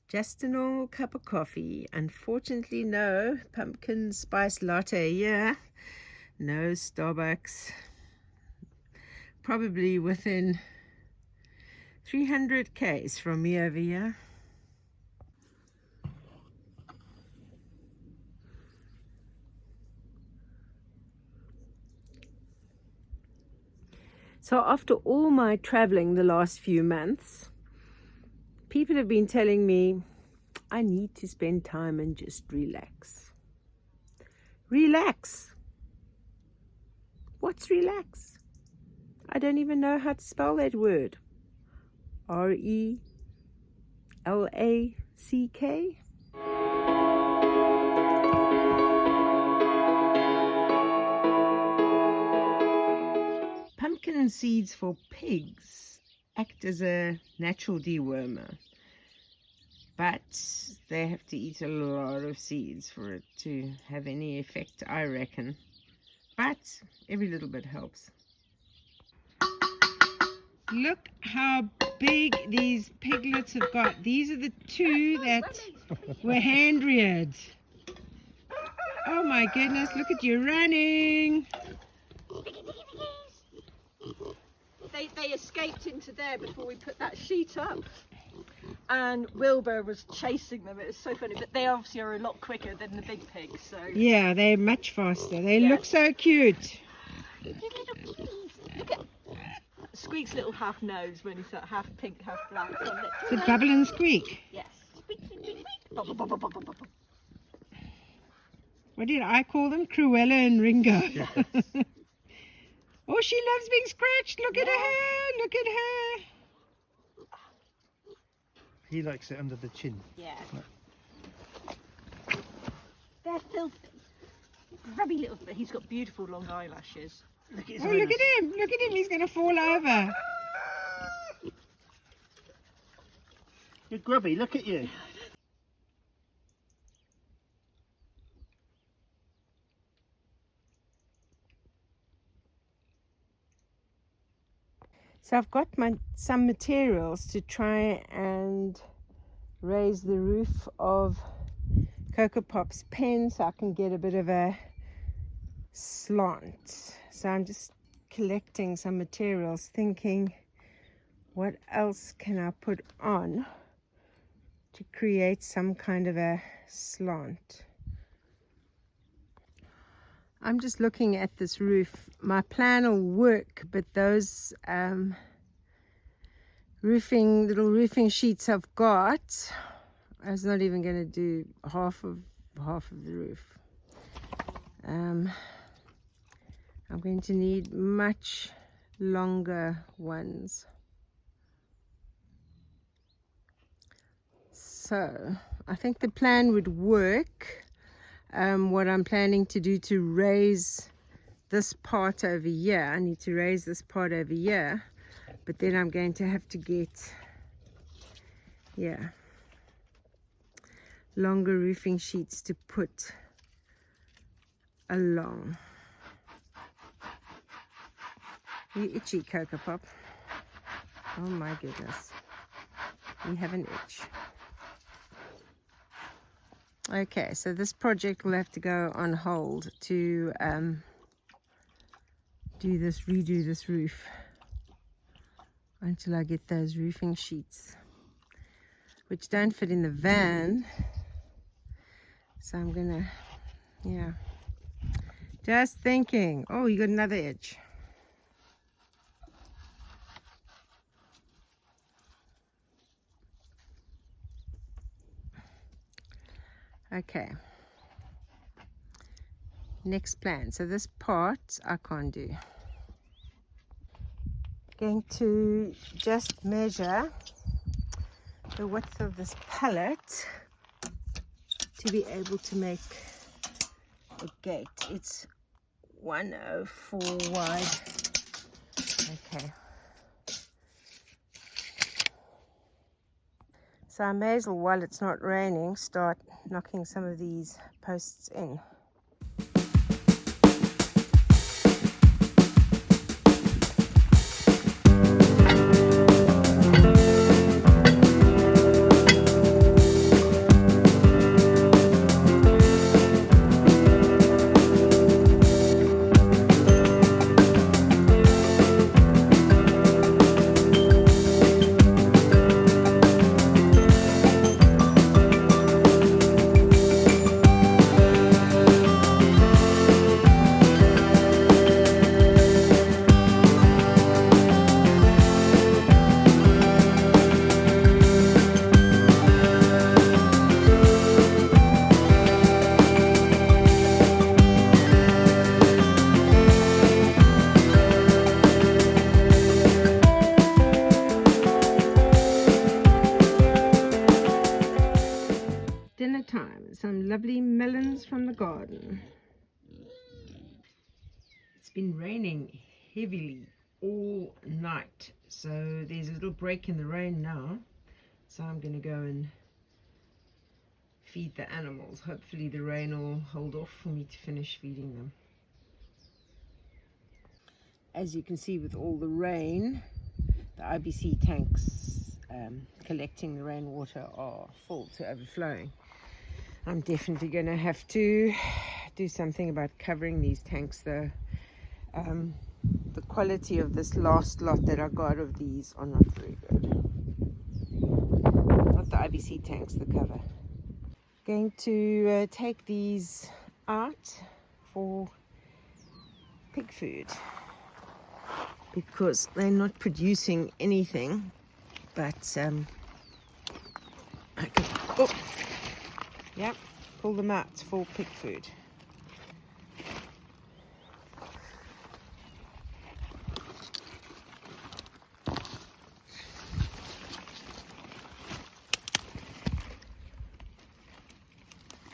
Just a normal cup of coffee. Unfortunately, no pumpkin spice latte here. No Starbucks. Probably within 300 k's from me over here. So after all my traveling the last few months, people have been telling me I need to spend time and just relax. Relax. What's relax? I don't even know how to spell that word. R-E-L-A-C-K? Pumpkin seeds for pigs act as a natural dewormer, but they have to eat a lot of seeds for it to have any effect, I reckon. But every little bit helps. Look how big these piglets have got. These are the two that were hand reared. Oh my goodness, look at you running. They escaped into there before we put that sheet up. And Wilbur was chasing them. It was so funny. But they obviously are a lot quicker than the big pigs. So yeah, they're much faster. They look so cute. Look at Squeak's little half nose when he's half pink, half black. Is it Bubble and Squeak? Yes. Squeak, squeak, squeak, squeak. What did I call them? Cruella and Ringo. Yes. Oh, she loves being scratched. Look at her. Look at her. He likes it under the chin. Yeah. They're filthy. Grubby little bit. He's got beautiful long eyelashes. Look at his look at him. Look at him. He's going to fall over. You're grubby. Look at you. So I've got some materials to try and raise the roof of Coco Pop's pen so I can get a bit of a slant. So I'm just collecting some materials, thinking what else can I put on to create some kind of a slant. I'm just looking at this roof. My plan will work, but those little roofing sheets I've got, I was not even going to do half of the roof. I'm going to need much longer ones. So I think the plan would work. What I'm planning to do to raise this part over here, I need to raise this part over here, but then I'm going to have to get longer roofing sheets to put along. You itchy, Coco Pop. Oh my goodness, you have an itch. Okay, so this project will have to go on hold to redo this roof until I get those roofing sheets, which don't fit in the van. So I'm gonna, just thinking. Oh, you got another itch. Okay, next plan. So this part I can't do. Going to just measure the width of this pallet to be able to make a gate. It's 104 wide. Okay. So I may as well, while it's not raining, start knocking some of these posts in. dinner time. Some lovely melons from the garden. It's been raining heavily all night, so there's a little break in the rain now. So I'm going to go and feed the animals. Hopefully the rain will hold off for me to finish feeding them. As you can see, with all the rain, the IBC tanks collecting the rainwater are full to overflowing. I'm definitely going to have to do something about covering these tanks though. The quality of this last lot that I got of these are not very good. Not the IBC tanks, the cover. Going to take these out for pig food because they're not producing anything, but I can, oh, yeah, pull them out for pig food.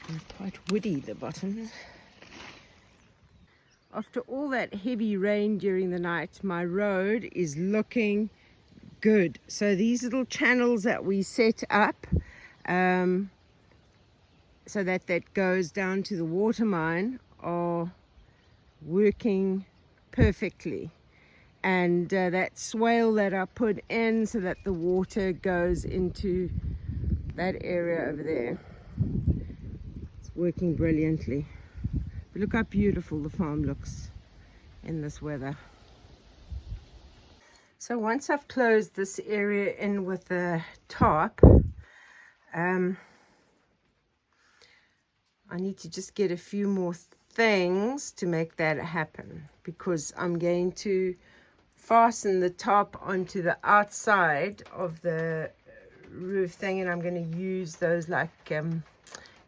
They're quite woody, the bottoms. After all that heavy rain during the night, my road is looking good. So these little channels that we set up so that goes down to the water mine are working perfectly. And that swale that I put in so that the water goes into that area over there, it's working brilliantly. But look how beautiful the farm looks in this weather. So once I've closed this area in with the tarp, I need to just get a few more things to make that happen, because I'm going to fasten the tarp onto the outside of the roof thing, and I'm going to use those like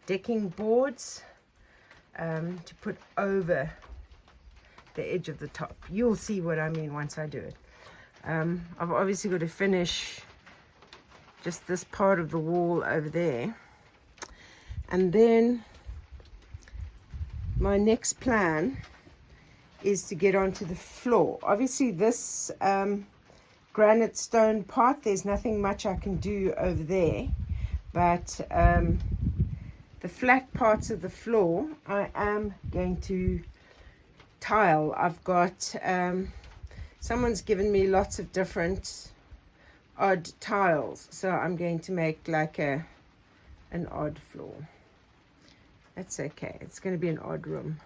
decking boards to put over the edge of the top. You'll see what I mean once I do it. I've obviously got to finish just this part of the wall over there, and then my next plan is to get onto the floor. Obviously this granite stone part, there's nothing much I can do over there, but the flat parts of the floor I am going to tile. I've got someone's given me lots of different odd tiles, so I'm going to make like an odd floor. That's okay, it's going to be an odd room.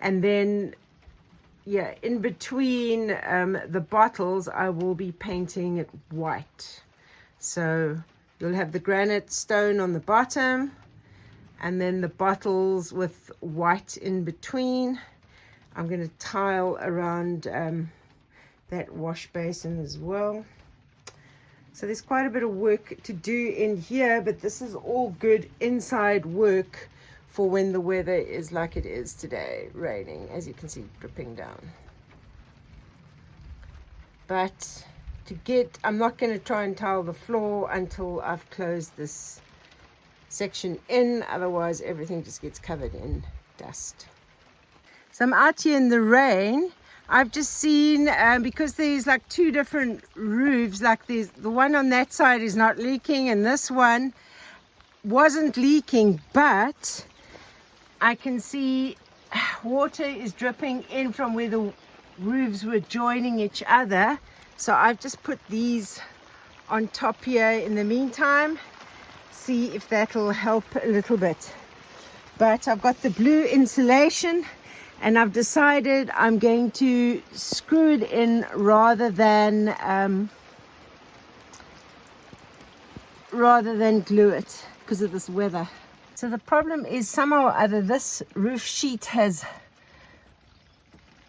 And then yeah, in between the bottles I will be painting it white, so you'll have the granite stone on the bottom and then the bottles with white in between. I'm going to tile around that wash basin as well. So there's quite a bit of work to do in here, but this is all good inside work for when the weather is like it is today, raining, as you can see, dripping down. But I'm not going to try and tile the floor until I've closed this section in, otherwise everything just gets covered in dust. So I'm out here in the rain. I've just seen, because there's like two different roofs, like the one on that side is not leaking and this one wasn't leaking, but I can see water is dripping in from where the roofs were joining each other. So I've just put these on top here in the meantime, see if that'll help a little bit. But I've got the blue insulation, and I've decided I'm going to screw it in rather than glue it because of this weather. So the problem is somehow or other this roof sheet has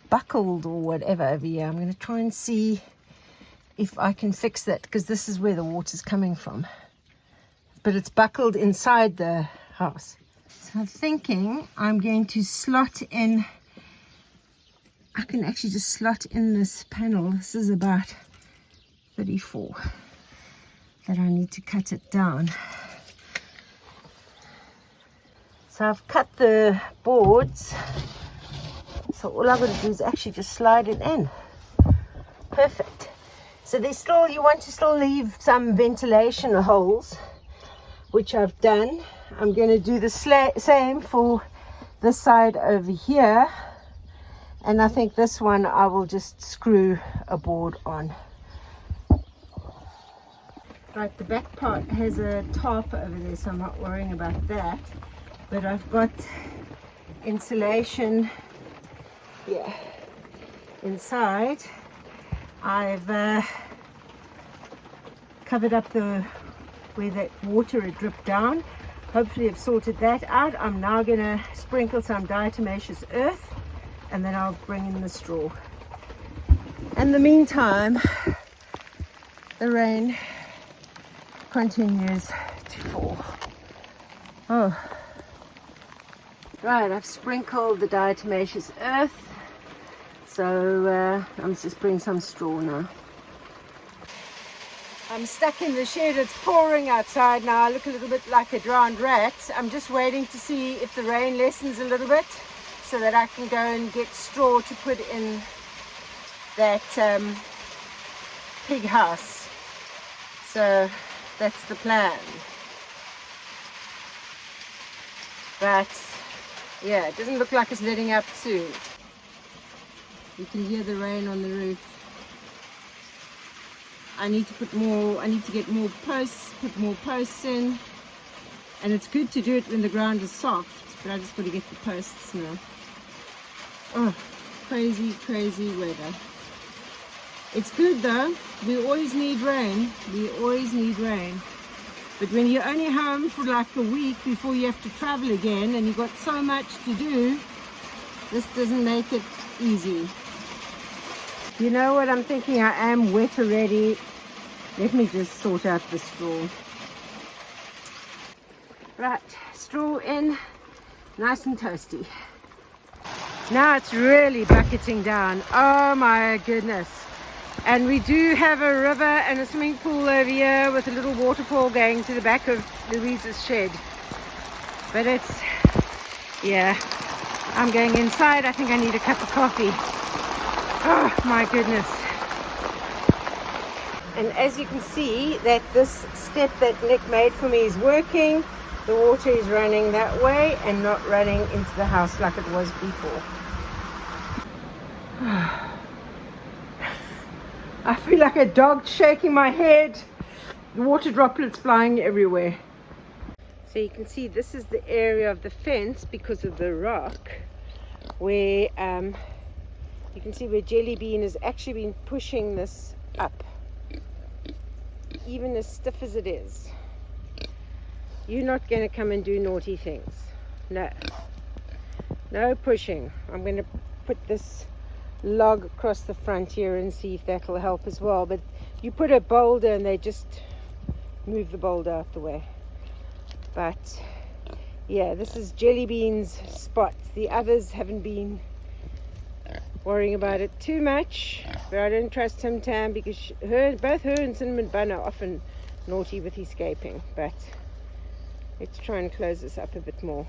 buckled or whatever over here. I'm going to try and see if I can fix that, because this is where the water's coming from. But it's buckled inside the house. So I'm thinking I'm going to slot in, I can actually just slot in this panel. This is about 34 that I need to cut it down. So I've cut the boards, so all I've got to do is actually just slide it in. Perfect. So there's still, you want to still leave some ventilation holes, which I've done. I'm going to do the same for this side over here, and I think this one I will just screw a board on. Right, the back part has a tarp over there, so I'm not worrying about that. But I've got insulation here inside. I've covered up where that water had dripped down. Hopefully I've sorted that out. I'm now going to sprinkle some diatomaceous earth, and then I'll bring in the straw. In the meantime, the rain continues to fall. Oh, right, I've sprinkled the diatomaceous earth, so I'm just bring some straw now. I'm stuck in the shed. It's pouring outside now. I look a little bit like a drowned rat. I'm just waiting to see if the rain lessens a little bit so that I can go and get straw to put in that pig house. So that's the plan. But yeah, it doesn't look like it's letting up soon. You can hear the rain on the roof. I need to get more posts, put more posts in. And it's good to do it when the ground is soft, but I just got to get the posts now. Oh, crazy, crazy weather. It's good though. We always need rain. We always need rain. But when you're only home for like a week before you have to travel again and you've got so much to do, this doesn't make it easy. You know what I'm thinking? I am wet already. Let me just sort out the straw. Right, straw in, nice and toasty. Now it's really bucketing down. Oh my goodness. And we do have a river and a swimming pool over here with a little waterfall going to the back of Louise's shed. But it's, yeah, I'm going inside. I think I need a cup of coffee. Oh my goodness. And as you can see, that this step that Nick made for me is working. The water is running that way and not running into the house like it was before. I feel like a dog shaking my head. The water droplets flying everywhere. So you can see this is the area of the fence because of the rock where you can see where Jelly Bean has actually been pushing this up. Even as stiff as it is. You're not going to come and do naughty things. No. No pushing. I'm going to put this log across the front here and see if that will help as well. But you put a boulder and they just move the boulder out the way. But yeah, this is Jelly Bean's spot. The others haven't been worrying about it too much, but I don't trust Tim Tam because both her and Cinnamon Bun are often naughty with escaping. But let's try and close this up a bit more.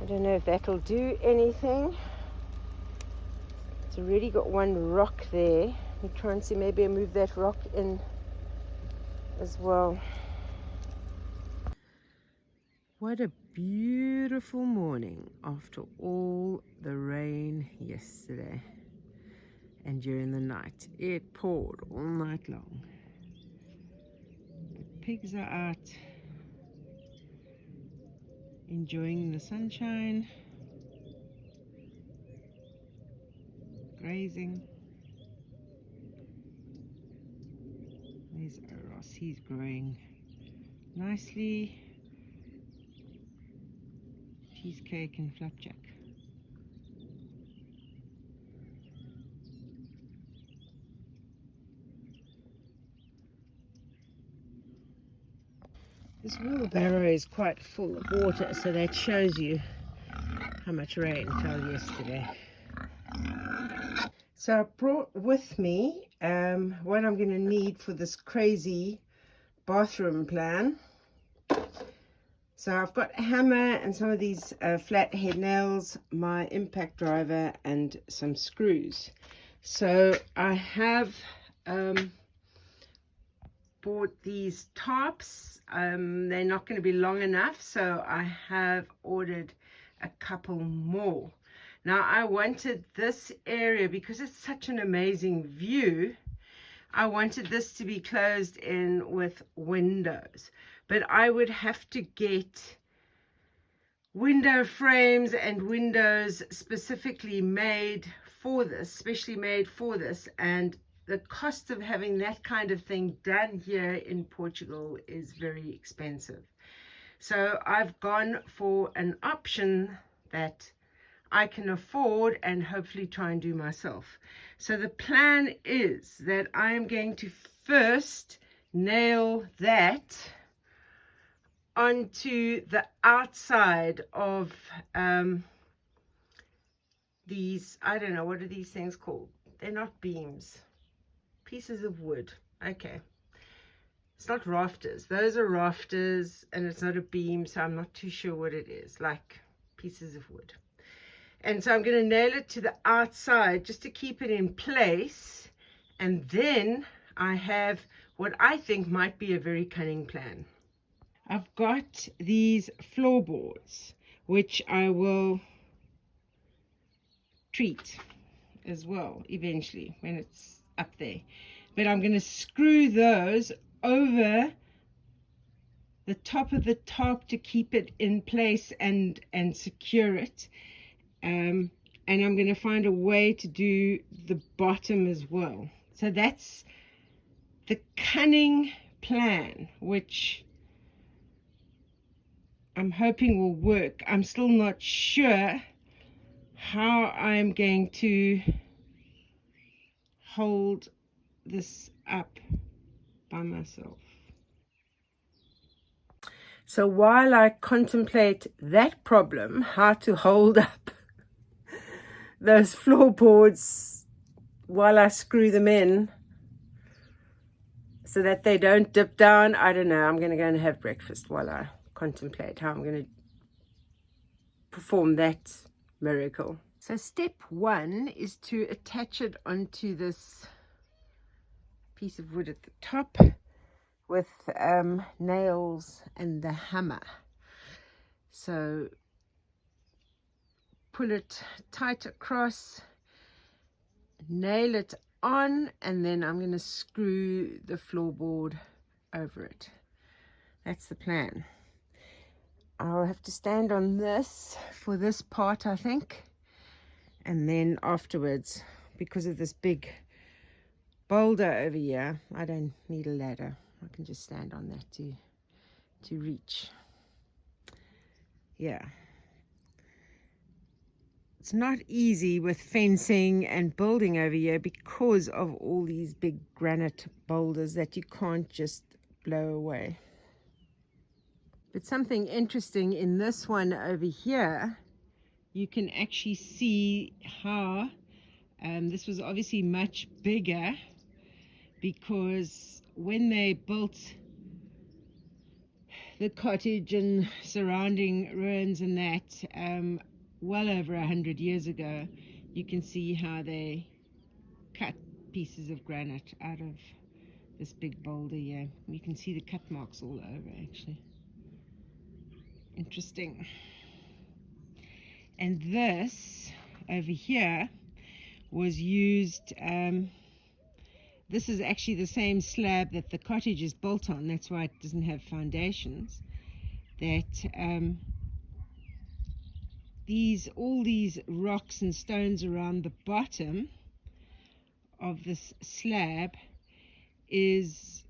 I don't know if that'll do anything. It's already got one rock there. We'll try and see, maybe I move that rock in as well. What a beautiful morning after all the rain yesterday and during the night. It poured all night long. The pigs are out enjoying the sunshine, grazing. There's Ross, he's growing nicely. Cheesecake and flapjack. This wheelbarrow is quite full of water, so that shows you how much rain fell yesterday. So I brought with me what I'm going to need for this crazy bathroom plan. So I've got a hammer and some of these flathead nails, my impact driver and some screws. So I have bought these tarps. They're not going to be long enough, so I have ordered a couple more. Now I wanted this area, because it's such an amazing view, I wanted this to be closed in with windows, but I would have to get window frames and windows specifically made for this, specially made for this, and the cost of having that kind of thing done here in Portugal is very expensive. So I've gone for an option that I can afford and hopefully try and do myself. So the plan is that I am going to first nail that onto the outside of these, I don't know, what are these things called? They're not beams. Pieces of wood. Okay. It's not rafters. Those are rafters, and it's not a beam, so I'm not too sure what it is. Like pieces of wood. And so I'm going to nail it to the outside just to keep it in place. And then I have what I think might be a very cunning plan. I've got these floorboards, which I will treat as well eventually when it's up there. But I'm going to screw those over the top of the top to keep it in place and secure it. And I'm going to find a way to do the bottom as well. So that's the cunning plan, which I'm hoping will work. I'm still not sure how I'm going to hold this up by myself. So while I contemplate that problem, how to hold up those floorboards while I screw them in so that they don't dip down, I don't know. I'm going to go and have breakfast while I contemplate how I'm going to perform that miracle. So step one is to attach it onto this piece of wood at the top with nails and the hammer. So pull it tight across, nail it on, and then I'm going to screw the floorboard over it. That's the plan. I'll have to stand on this for this part, I think, and then afterwards, because of this big boulder over here, I don't need a ladder. I can just stand on that to reach. Yeah. It's not easy with fencing and building over here because of all these big granite boulders that you can't just blow away. But something interesting in this one over here, you can actually see how this was obviously much bigger, because when they built the cottage and surrounding ruins and that, well over 100 years ago, you can see how they cut pieces of granite out of this big boulder here. You can see the cut marks all over, actually. Interesting. And this over here was used, this is actually the same slab that the cottage is built on. That's why it doesn't have foundations. That all these rocks and stones around the bottom of this slab is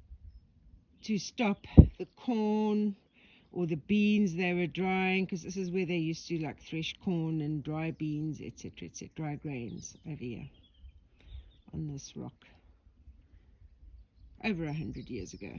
to stop the corn or the beans they were drying, because this is where they used to like thresh corn and dry beans, etc., etc., dry grains over here on this rock over 100 years ago.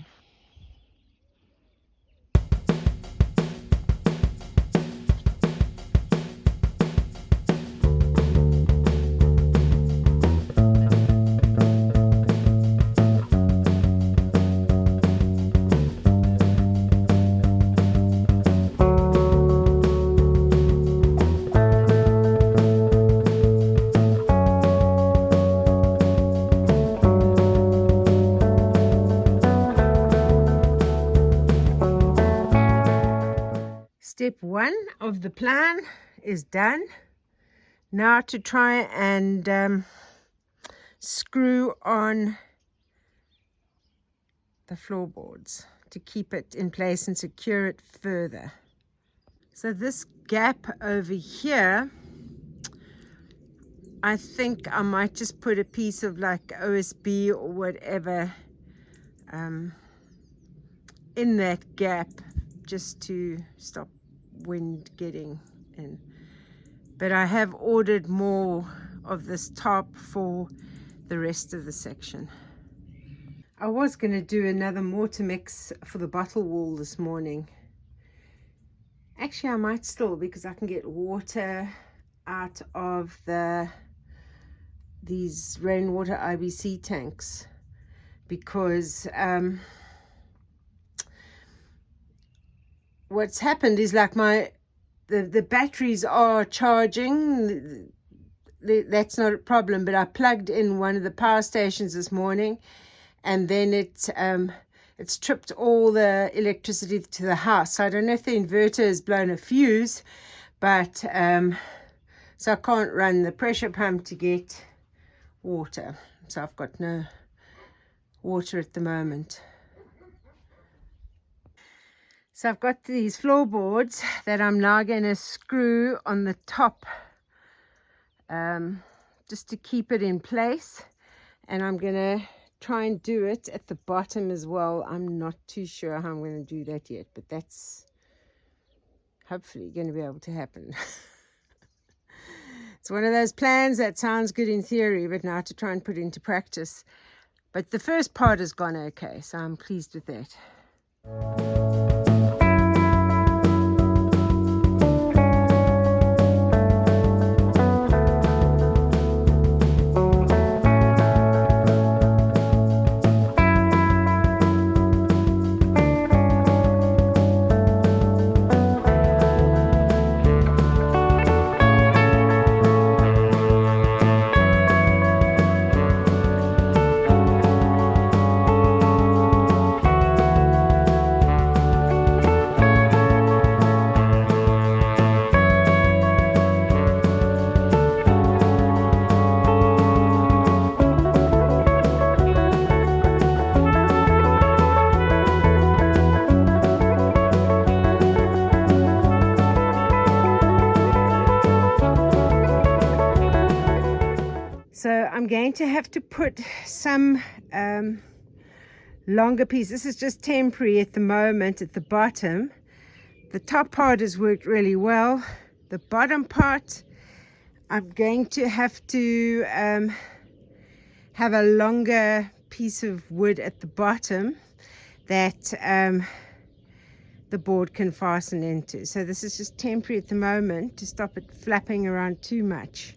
step 1 of the plan is done. Now to try and screw on the floorboards to keep it in place and secure it further. So this gap over here, I think I might just put a piece of like OSB or whatever in that gap just to stop wind getting in. But I have ordered more of this top for the rest of the section. I was going to do another mortar mix for the bottle wall this morning. Actually, I might still, because I can get water out of these rainwater IBC tanks, because what's happened is like the batteries are charging. That's not a problem, but I plugged in one of the power stations this morning, and then it's tripped all the electricity to the house. So I don't know if the inverter has blown a fuse, but so I can't run the pressure pump to get water. So I've got no water at the moment. So I've got these floorboards that I'm now going to screw on the top just to keep it in place, and I'm going to try and do it at the bottom as well. I'm not too sure how I'm going to do that yet, but that's hopefully going to be able to happen. It's one of those plans that sounds good in theory, but now to try and put it into practice. But the first part has gone okay, so I'm pleased with that. So I'm going to have to put some longer piece. This is just temporary at the moment at the bottom. The top part has worked really well. The bottom part, I'm going to have to have a longer piece of wood at the bottom that the board can fasten into. So this is just temporary at the moment to stop it flapping around too much.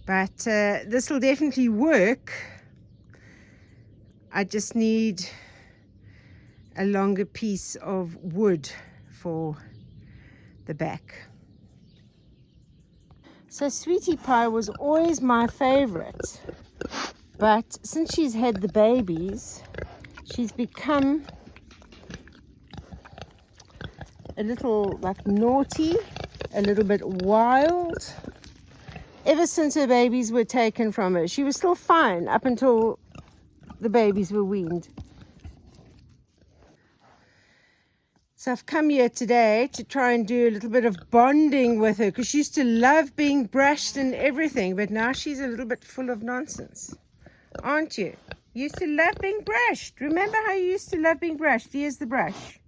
But this will definitely work. I just need a longer piece of wood for the back. So Sweetie Pie was always my favorite, but since she's had the babies, she's become a little like naughty, a little bit wild. Ever since her babies were taken from her, she was still fine up until the babies were weaned. So I've come here today to try and do a little bit of bonding with her, because she used to love being brushed and everything, but now she's a little bit full of nonsense, aren't you? You used to love being brushed. Remember how you used to love being brushed? Here's the brush.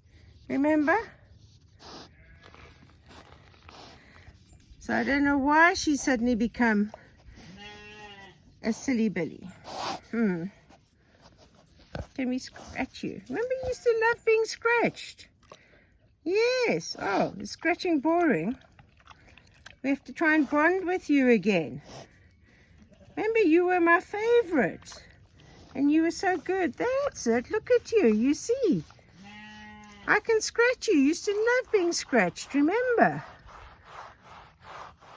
Remember? So I don't know why she's suddenly become a silly Billy. Can we scratch you? Remember you used to love being scratched? Yes. Oh, is scratching boring? We have to try and bond with you again. Remember, you were my favorite. And you were so good. That's it. Look at you. You see? I can scratch you. You used to love being scratched. Remember?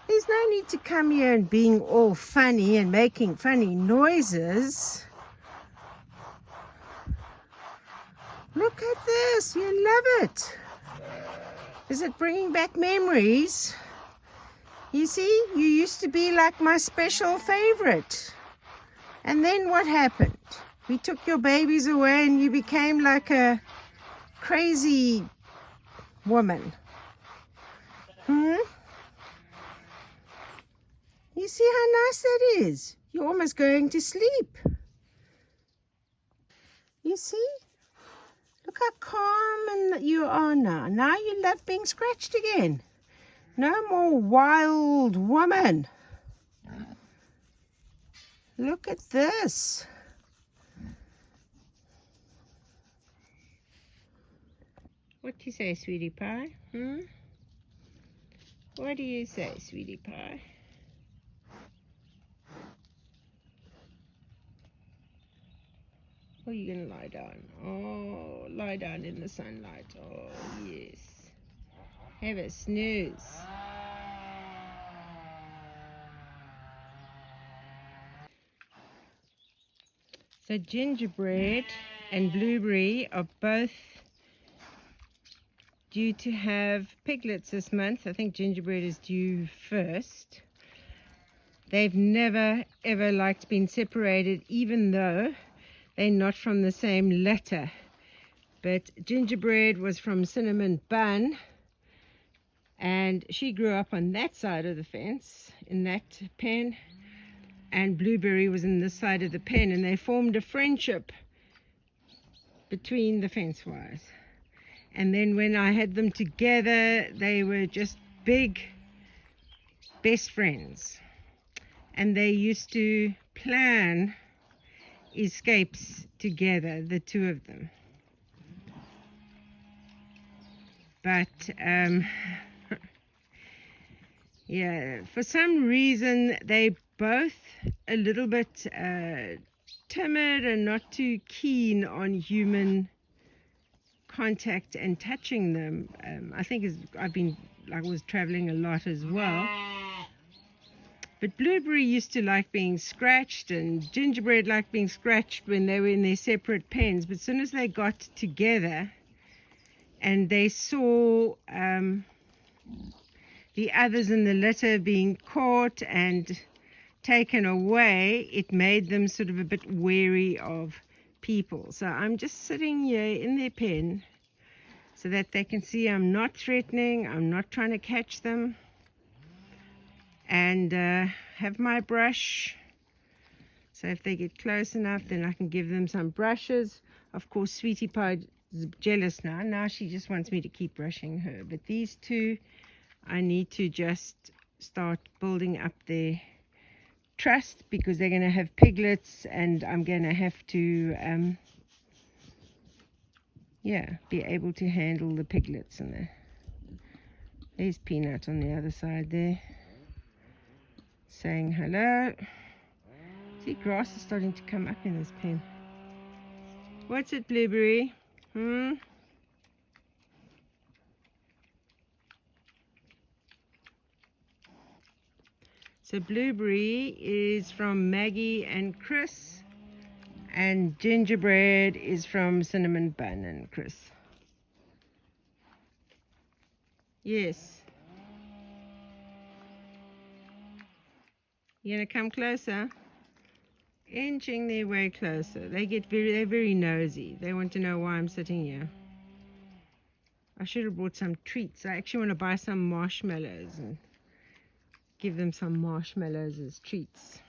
There's no need to come here and being all funny and making funny noises. Look at this. You love it. Is it bringing back memories? You see, you used to be like my special favorite. And then what happened? We took your babies away and you became like a crazy woman. You see how nice that is? You're almost going to sleep. You see? Look how calm you are now. Now you love being scratched again. No more wild woman. Look at this. What do you say, sweetie pie? What do you say, sweetie pie? Oh, you're going to lie down. Oh, lie down in the sunlight. Oh, yes. Have a snooze. So Gingerbread and Blueberry are both due to have piglets this month. I think Gingerbread is due first. They've never ever liked being separated, even though they're not from the same litter. But Gingerbread was from Cinnamon Bun, and she grew up on that side of the fence in that pen, and Blueberry was in this side of the pen, and they formed a friendship between the fence wires. And then when I had them together, they were just big best friends, and they used to plan escapes together, the two of them. But yeah, for some reason they both a little bit timid and not too keen on human contact and touching them. I think I was traveling a lot as well. But Blueberry used to like being scratched, and Gingerbread liked being scratched when they were in their separate pens. But as soon as they got together and they saw the others in the litter being caught and taken away, it made them sort of a bit wary of people. So I'm just sitting here in their pen so that they can see I'm not threatening, I'm not trying to catch them, and have my brush. So if they get close enough, then I can give them some brushes. Of course, Sweetie Pie is jealous now. Now she just wants me to keep brushing her. But these two, I need to just start building up their trust, because they're going to have piglets, and I'm going to have to be able to handle the piglets. And there's Peanut on the other side there saying hello. See, grass is starting to come up in this pen. What's it, Blueberry? So Blueberry is from Maggie and Chris, and Gingerbread is from Cinnamon Bun and Chris. Yes. You gonna come closer? Inching their way closer. They're very nosy. They want to know why I'm sitting here. I should have brought some treats. I actually want to buy some marshmallows and give them some marshmallows as treats.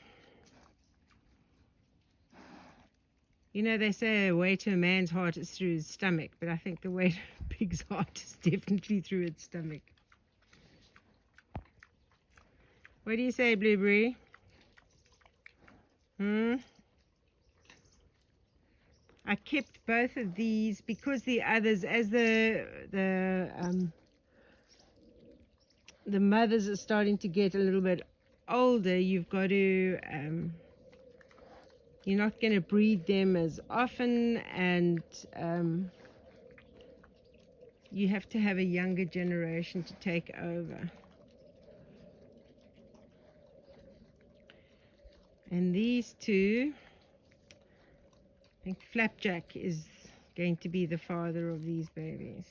You know, they say the way to a man's heart is through his stomach, but I think the way to a pig's heart is definitely through its stomach. What do you say, Blueberry? I kept both of these because the others, as the mothers are starting to get a little bit older, you've got to you're not going to breed them as often, and you have to have a younger generation to take over. And these two, I think Flapjack is going to be the father of these babies.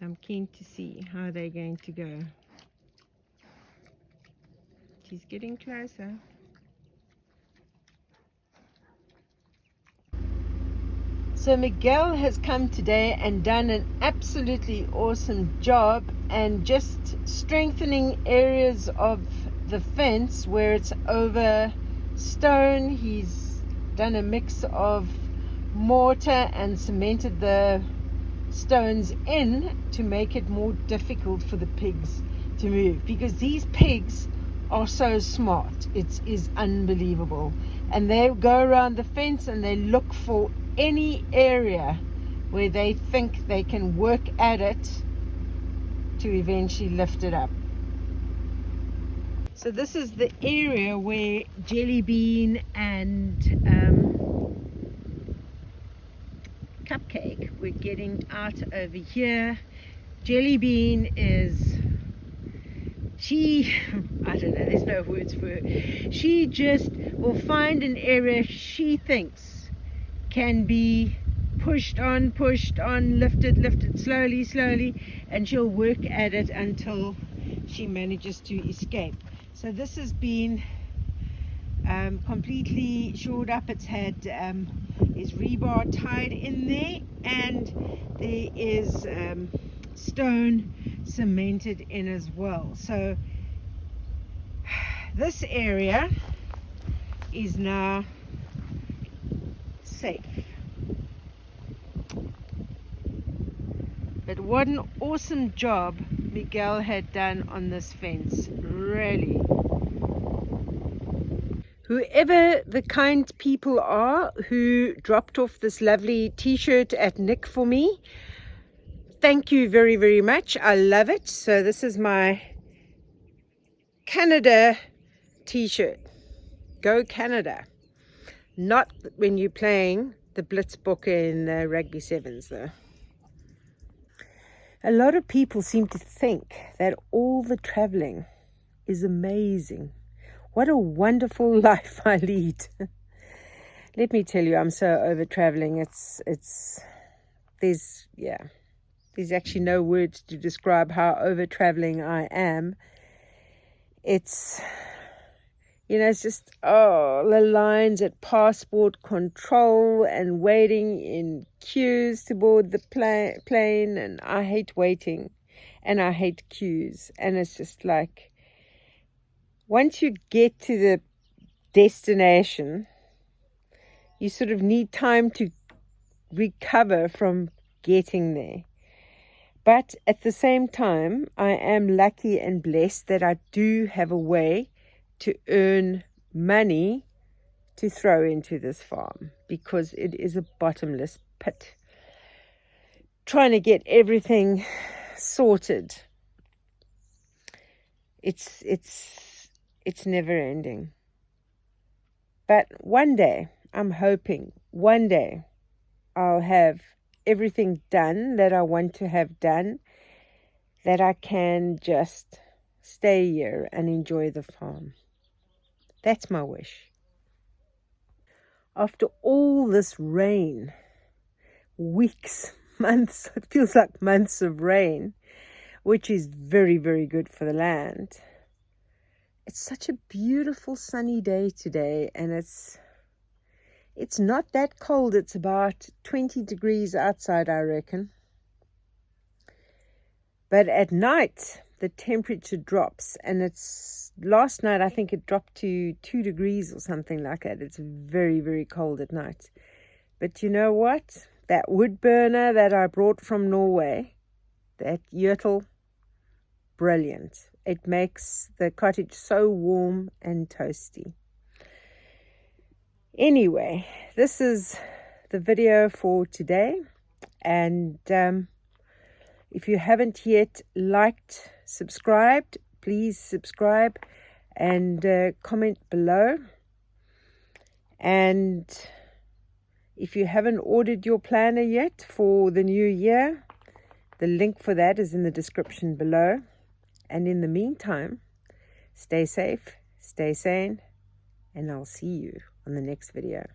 So I'm keen to see how they're going to go. She's getting closer. So Miguel has come today and done an absolutely awesome job, and just strengthening areas of the fence where it's over stone. He's done a mix of mortar and cemented the stones in to make it more difficult for the pigs to move, because these pigs are so smart. It is unbelievable. And they go around the fence and they look for any area where they think they can work at it to eventually lift it up. So this is the area where Jellybean and Cupcake were getting out over here. Jellybean is, I don't know, there's no words for her. She just will find an area she thinks can be pushed on, lifted slowly, and she'll work at it until she manages to escape. So this has been completely shored up. It's had is rebar tied in there, and there is stone cemented in as well. So this area is now safe. But what an awesome job Miguel had done on this fence, really. Whoever the kind people are who dropped off this lovely t-shirt at Nick for me, thank you very, very much. I love it. So this is my Canada t-shirt. Go Canada. Not when you're playing the Blitzbokke in the rugby sevens though. A lot of people seem to think that all the traveling is amazing. What a wonderful life I lead. Let me tell you, I'm so over traveling. There's actually no words to describe how over traveling I am. It's just, the lines at passport control and waiting in queues to board the plane. And I hate waiting and I hate queues. And it's just like, once you get to the destination, you sort of need time to recover from getting there. But at the same time, I am lucky and blessed that I do have a way to earn money to throw into this farm, because it is a bottomless pit. Trying to get everything sorted, it's never ending. But one day, I'm hoping one day I'll have everything done that I want to have done, that I can just stay here and enjoy the farm. That's my wish. After all this rain, weeks, months, it feels like months of rain, which is very, very good for the land. It's such a beautiful sunny day today, and it's not that cold. It's about 20 degrees outside, I reckon. But at night, the temperature drops, and last night I think it dropped to 2 degrees or something like that. It's very, very cold at night. But you know what? That wood burner that I brought from Norway, that Yurtle, brilliant. It makes the cottage so warm and toasty. Anyway, this is the video for today. And if you haven't yet liked, subscribed, please subscribe and comment below. And if you haven't ordered your planner yet for the new year, the link for that is in the description below. And in the meantime, stay safe, stay sane, and I'll see you on the next video.